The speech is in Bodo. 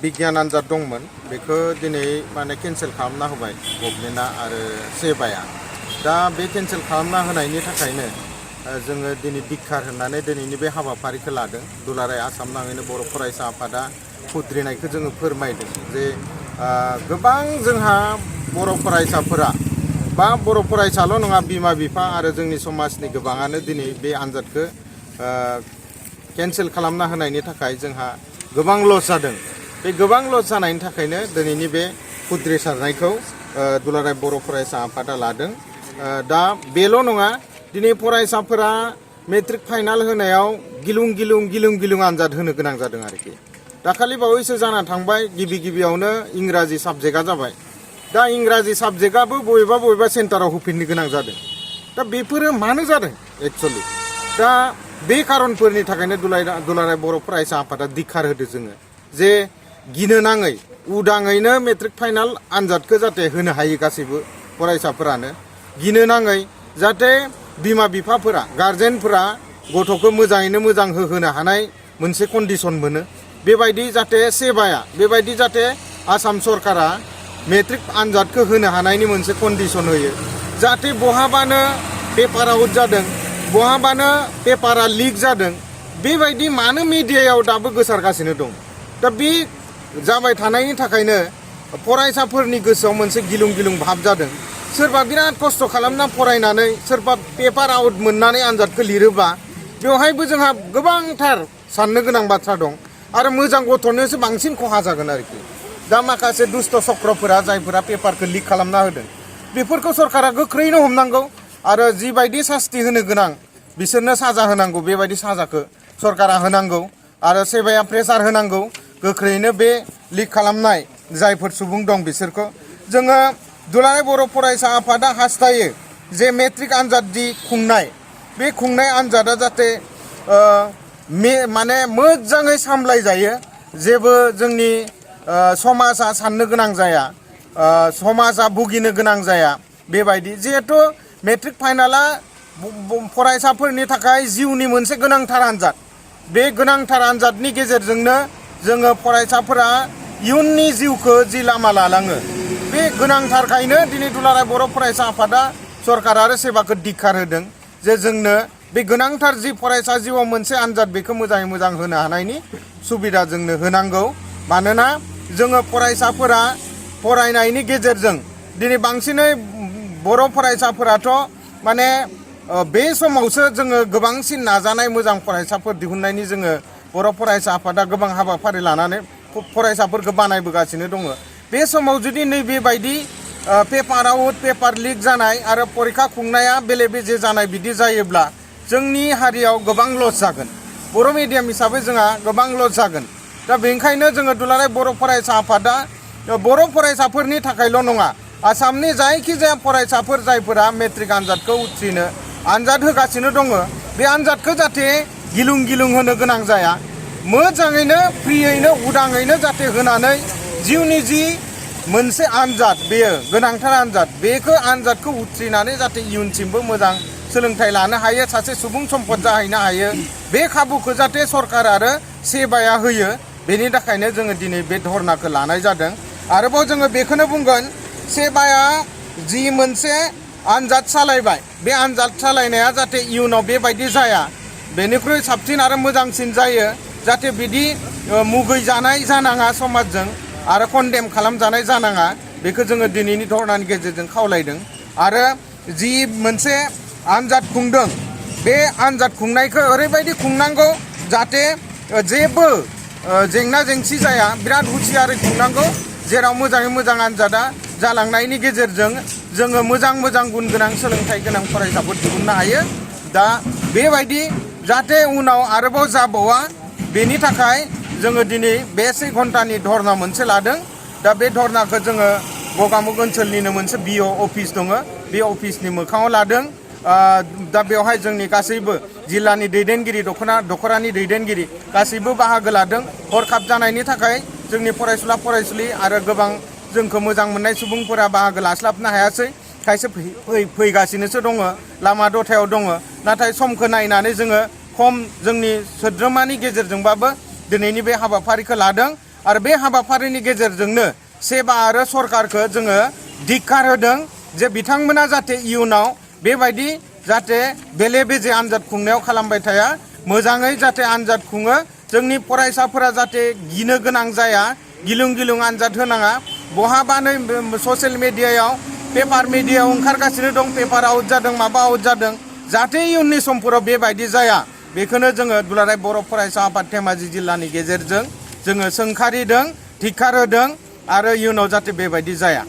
बिगियान आनजाद दंमोन बेखौ दिनै माने केन्सेल खालामना होबाय गभर्नमेन्टआ आरो सेबाया दा बे केन्सेल खालामना होनायनि थाखायनो जोङो दिनै धिक्कार होननानै दिनैनि बे हाबाफारिखौ लादों। दुलाराय आसाम नाङैनो बर' फरायसा आफादा खुद्रिनायखौ जोङो फोरमायदों जे गोबां जोंहा बर' फरायसाफोरा बा बर' फरायसाल' नङा बिमा बिफा आरो जोंनि समाजनि गोबाङानो दिनै बे आनजादखौ केन्सेल खालामना होनायनि थाखाय जोंहा गोबां लस जादों। बे गोबां लस जानायनि थाखायनो दिनैनि बे खुद्रिसारनायखौ दुलाराय बर' फरायसा आफादा लादों। दा बेल' नङा दिनै फरायसाफोरा मेट्रिक फाइनाल होनायाव गिलुं आनजाद होनो गोनां जादों आरोखि। दाखालि बावैसो जाना थांबाय गिबियावनो इंराजि साबजेक्टआ जाबाय। दा इंराजि साबजेक्टआबो बबेबा सेन्टाराव होफिननो गोनां जादों। दा बेफोरो मानो जादों एक्सुअलि दा बे खारनफोरनि थाखायनो दुलाराय बर' फरायसा आफादा धिक्कार होदो जोङो जे गिनो नाङै उदाङैनो मेट्रिक फाइनाल आनजादखौ जाहाथे होनो हायो गासैबो फरायसाफोरानो गिनो नाङै जाहाथे बिमा बिफाफोरा गार्जेनफोरा गथ'खौ मोजाङैनो मोजां होहोनो हानाय मोनसे कन्डिसन मोनो। बेबायदि जाहाथे सेबाया बेबायदि जाहाथे आसाम सरकारा मेट्रिक आनजादखौ होनो हानायनि मोनसे कन्डिसन होयो। जाहाथे बहाबानो पेपार आउट जादों बहाबानो पेपारा लिक जादों बेबायदि मानो मिडियायाव दाबो गोसारगासिनो दं। दा बे जाबाय थानायनि थाखायनो फरायसाफोरनि गोसोआव मोनसे गिलुं भाब जादों। सोरबा बिराद खस्थ' खालामना फरायनानै सोरबा पेपार आउट मोननानै आनजादखौ लिरोबा बेवहायबो जोंहा गोबांथार साननो गोनां बाथ्रा दं आरो मोजां गथ'नोसो बांसिन खहा जागोन आरोखि। दा माखासे दुष्ट चक्रफोरा जायफोरा पेपारखौ लिक खालामना होदों बेफोरखौ सरकारा गोख्रैनो हमनांगौ आरो जिबायदि सास्ति होनो गोनां बिसोरनो साजा होनांगौ। बेबायदि साजाखौ सरकारा होनांगौ आरो सेबाया प्रेसार होनांगौ गोख्रैनो बे लिक खालामनाय जायफोर सुबुं दं बिसोरखौ। जोङो दुलाराय बर' फरायसा आफादा हास्थायो जे मेट्रिक आनजाद खुंनाय बे खुंनाय आनजादा जाहाथे माने मोजाङै सामलायजायो। जेबो जोंनि समाजा साननो गोनां जाया समाजा भुगिनो गोनां जाया बेबायदि। जिहेथु मेट्रिक फाइनाला फरायसाफोरनि थाखाय जिउनि मोनसे गोनांथार आनजाद। बे गोनांथार आनजादनि गेजेरजोंनो जोङो फरायसाफोरा इयुननि जिउखौ जि लामा लालाङो बे गोनांथारखायनो दिनै दुलाराय बर' फरायसा आफादा सरकार आरो सेबाखौ धिक्कार होदों जे जोंनो बे गोनांथार जि फरायसा जिउआव मोनसे आनजाद बेखौ मोजाङै मोजां होनो हानायनि सुबिदा जोंनो होनांगौ। मानोना जोङो फरायसाफोरा फरायनायनि गेजेरजों दिनै बांसिनै बर' फरायसाफोराथ' माने बे समावसो जोङो गोबांसिन नाजानाय मोजां फरायसाफोर दिहुननायनि जोङो बर' फरायसा आफादा गोबां हाबाफारि लानानै फरायसाफोरखौ बानायबोगासिनो दङ। बे समाव जुदि नैबेबायदि पेपार आउट पेपार लिक जानाय आरो परिखा खुंनाया बेले बेजे जानाय बिदि जायोब्ला जोंनि हारियाव गोबां लस जागोन। बर' मिडियाम हिसाबै जोंहा गोबां लस जागोन। दा बेनिखायनो जोङो दुलाराय बर' फरायसा आफादा बर' फरायसाफोरनि थाखायल' नङा आसामनि जायखिजाया फरायसाफोर जायफोरा मेट्रिक आनजादखौ उथ्रिनो आनजाद होगासिनो दङ बे आनजादखौ जाहाथे गिलुं होनो गोनां जाया मोजाङैनो फ्रियैनो उदाङैनो जाहाथे होनानै जिउनि जि मोनसे आनजाद बेयो गोनांथार आनजाद बेखौ आनजादखौ उथ्रिनानै जाहाथे इयुनसिमबो मोजां सोलोंथाइ लानो हायो सासे सुबुं सम्पद जाहैनो हायो बे खाबुखौ जाहाथे सरकार आरो सेबाया होयो। बेनि थाखायनो जोङो दिनै बे धरनाखौ लानाय जादों। आरोबाव जोङो बेखौनो बुंगोन सेबाया जि मोनसे आनजाद सालायबाय बे आनजाद सालायनाया जाहाथे इयुनाव बेबायदि जाया बेनिख्रुइ साबसिन आरो मोजांसिन जायो जाहाथे बिदि मुगै जानाय जानाङा समाजजों आरो कन्डेम खालामजानाय जानाङा बेखौ जोङो दिनैनि धरनानि गेजेरजों खावलायदों। आरो जि मोनसे आनजाद खुंदों बे आनजाद खुंनायखौ ओरैबायदि खुंनांगौ जाहाथे जेबो जेंना जेंसि जाया बिराद हुसियारै खुंनांगौ जेराव मोजाङै मोजां आनजादा जालांनायनि गेजेरजों जोङो मोजां गुन गोनां सोलोंथाइ गोनां फरायसाफोर दिहुननो हायो। दा बेबायदि जाहाथे उनाव आरोबाव जाबावा बेनि थाखाय जोङो दिनै बे 1 घन्टानि धरना मोनसे लादों। दा बे धरनाखौ जोङो गगामुग ओनसोलनिनो मोनसे बिअ अफिस दङ बे अफिसनि मोखाङाव लादों। दा बेवहाय जोंनि गासैबो जिल्लानि दैदेनगिरि दख'रानि दैदेनगिरि गासैबो बाहागो लादों। हरखाब जानायनि थाखाय जोंनि फरायसुला फरायसुलि आरो गोबां जोंखौ मोजां मोननाय सुबुंफोरा बाहागो लास्लाबनो हायासै खायसे फैगासिनोसो दङ लामा दथायाव दङ नाथाय समखौ नायनानै जोङो खम जोंनि सोद्रोमानि गेजेरजोंबाबो दिनैनि बे हाबाफारिखौ लादों आरो बे हाबाफारिनि गेजेरजोंनो सेबा आरो सरकारखौ जोङो धिक्कार होदों जे बिथांमोना जाहाथे इयुनाव बेबायदि जाहाथे बेले बेजे आनजाद खुंनायाव खालामबाय थाया मोजाङै जाहाथे आनजाद खुङो जोंनि फरायसाफोरा जाहाथे गिनो गोनां जाया गिलुं गिलुं आनजाद होनाङा बहाबा नै ससियेल मिडियायाव पेपार मिडियायाव ओंखारगासिनो दं पेपार आउट जादों माबा आउट जादों जाहाथे इयुननि समफोराव बेबायदि जाया बेखौनो जोङो दुलाराय बर' फरायसा आफाद धेमाजि जिल्लानि गेजेरजों जोङो सोंखारिदों धिक्कार होदों आरो इयुनाव जाहाथे बेबायदि जाया।